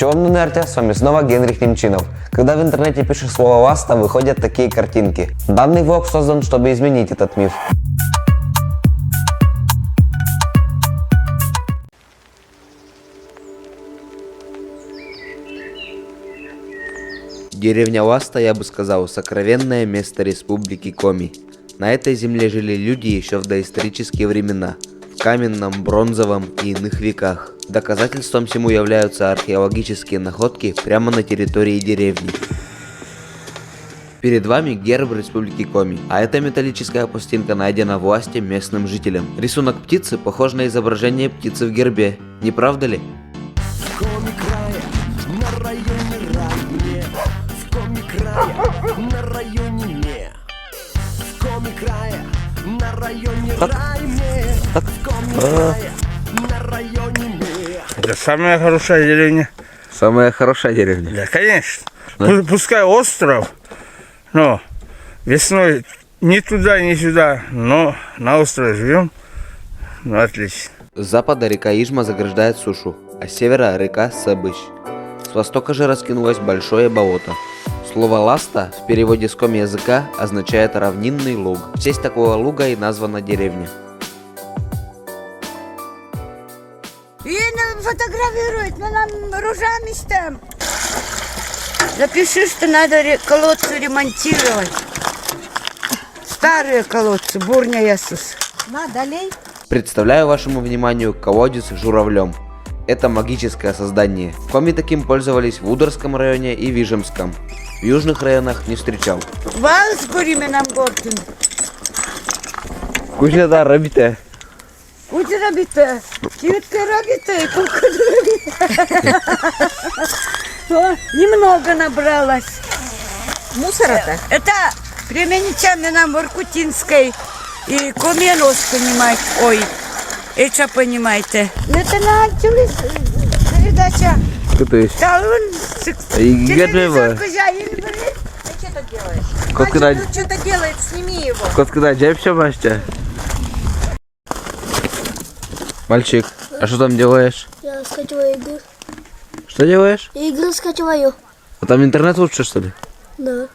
Чего вам нерте? С вами снова Генрих Немчинов. Когда в интернете пишешь слово «ласта», выходят такие картинки. Данный влог создан, чтобы изменить этот миф. Деревня Ласта, я бы сказал, сокровенное место республики Коми. На этой земле жили люди еще в доисторические времена, в каменном, бронзовом и иных веках. Доказательством всему являются археологические находки прямо на территории деревни. Перед вами герб республики Коми, а эта металлическая пластинка найдена в Ласте местным жителям. Рисунок птицы похож на изображение птицы в гербе, не правда ли? Это самая хорошая деревня. Самая хорошая деревня. Да, конечно. Пускай остров, но весной ни туда, ни сюда, но на острове живем. Ну, отлично. С запада река Ижма заграждает сушу, а с севера река Сабыч. С востока же раскинулось большое болото. Слово «ласта» в переводе с коми языка означает «равнинный луг». В честь такого луга и названа деревня. И фотографирует, мы нам ружами там. Запиши, что надо колодцы ремонтировать. Старые колодцы, бурня Иисус. Далей. Представляю вашему вниманию колодец с журавлем. Это магическое создание. В Коми таким пользовались в Ударском районе и Вижемском. В южных районах не встречал. Вал с нам горьким. Куча да, робите. Куча робите. Чутка робите, куча робите. Немного набралось. Мусора-то? Это племенничами нам Воркутинской и Коменос, понимаете. Ой, это понимаете. Это началась передача. Телевизор. Что-то делает, сними его. Когда джеб все бачите? Мальчик, а что там делаешь? Я скачиваю игры. Что делаешь? Игры скачиваю. А там интернет лучше, что ли? Да.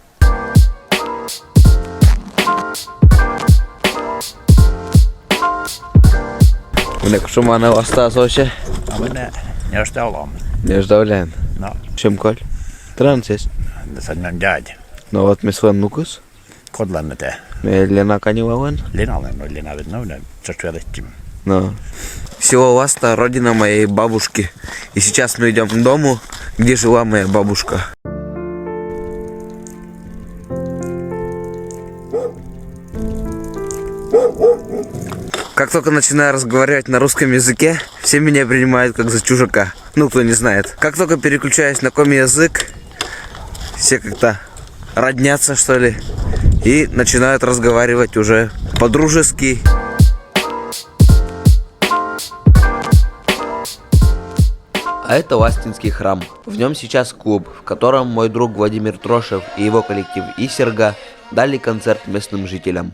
Minäkö sumana vastaa soise? Minä jos ollaan. Jos olen. No, Чем коль? Transis. sen on dad. No вот мы с вами нукус. Kodlanne te. Me Лена Канилован. Linalle no lina vid nouden. Сочувствуем. No. Село Ласта, родина моей бабушки. И сейчас мы идем к дому, где жила моя бабушка. Как только начинаю разговаривать на русском языке, все меня принимают как за чужака. Ну, кто не знает. Как только переключаюсь на коми язык, все как-то роднятся, что ли, и начинают разговаривать уже по-дружески. А это Ластинский храм. В нем сейчас клуб, в котором мой друг Владимир Трошев и его коллектив Исерга дали концерт местным жителям.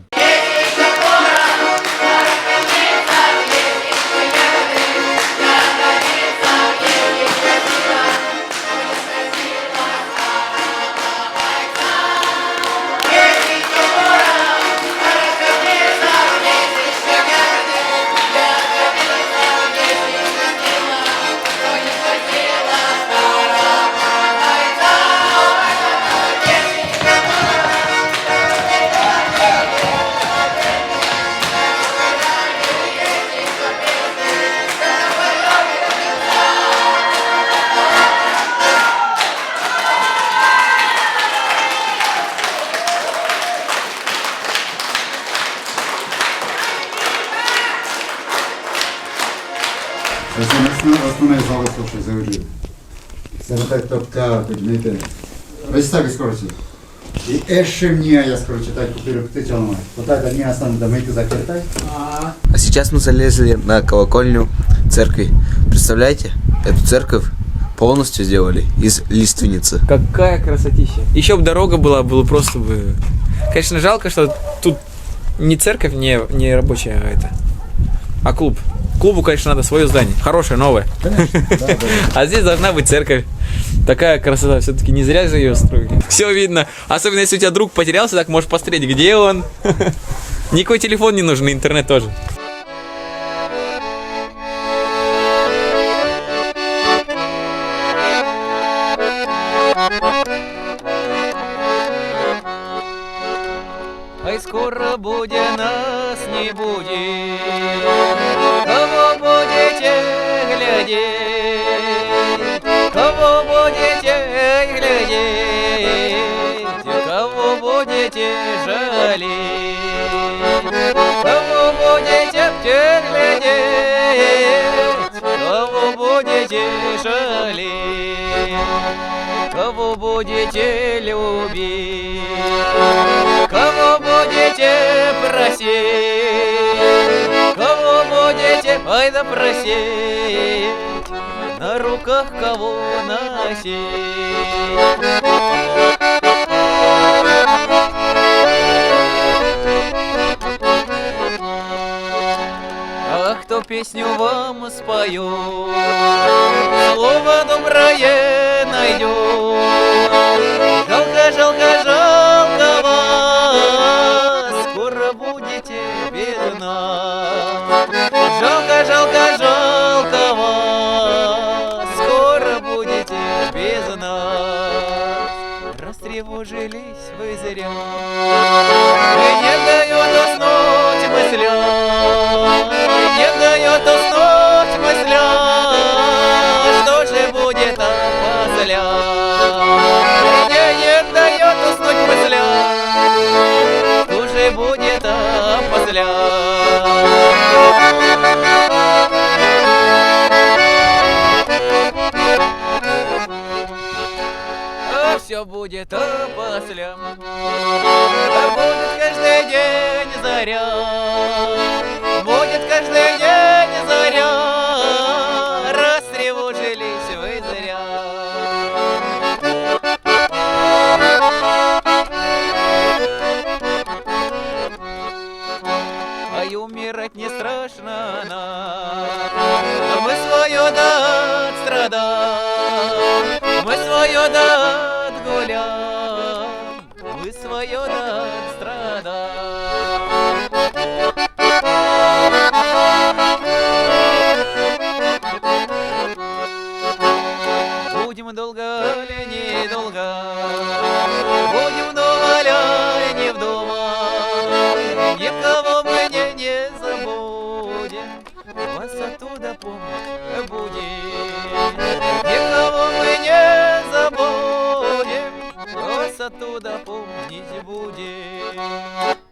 Основная зала, слушай, заводи. Замотать топка, поднимите. Представь, скороче. И еще мне, я скоро читать, купил птичьему. Вот это не останется, да мы их закертай. А сейчас мы залезли на колокольню церкви. Представляете, эту церковь полностью сделали из лиственницы. Какая красотища. Еще бы дорога была, было просто бы... Конечно, жалко, что тут не церковь, не рабочая, а клуб. Клубу, конечно, надо свое здание. Хорошее, новое. Конечно, да. А здесь должна быть церковь. Такая красота, все-таки не зря же ее строили. Все видно. Особенно если у тебя друг потерялся, так можешь посмотреть, где он. Никакой телефон не нужен, интернет тоже. Ай, скоро будет, нас не будет. Кого будете глядеть? Кого будете глядеть? Кого будете жалеть? Кого будете глядеть? Кого будете жалеть? Кого будете любить? Кого будете просить? Кого будете, ай да просить? На руках кого носить? А кто песню вам споет, слово доброе найдет. Жалко, жалко, жалко вас, скоро будете без нас. Жалко, жалко, жалко вас, скоро будете без нас. Растревожились вы зря, не дает уснуть мысля, не дает уснуть мысля. Что же будет после? Не дает уснуть мысля. Что же будет после? Все будет после. Будет каждый день заря. Будет каждый день заря. Растревожились вы зря. Ай, умирать не страшно нам. Мы свое отстрадаем. Мы свое отгуляем. Мы свое отстрадаем. Будем долго ли недолго, будем дома ли не вдома, никого мы не забудем, вас оттуда помнить будем. Никого мы не забудем, вас оттуда помнить будем.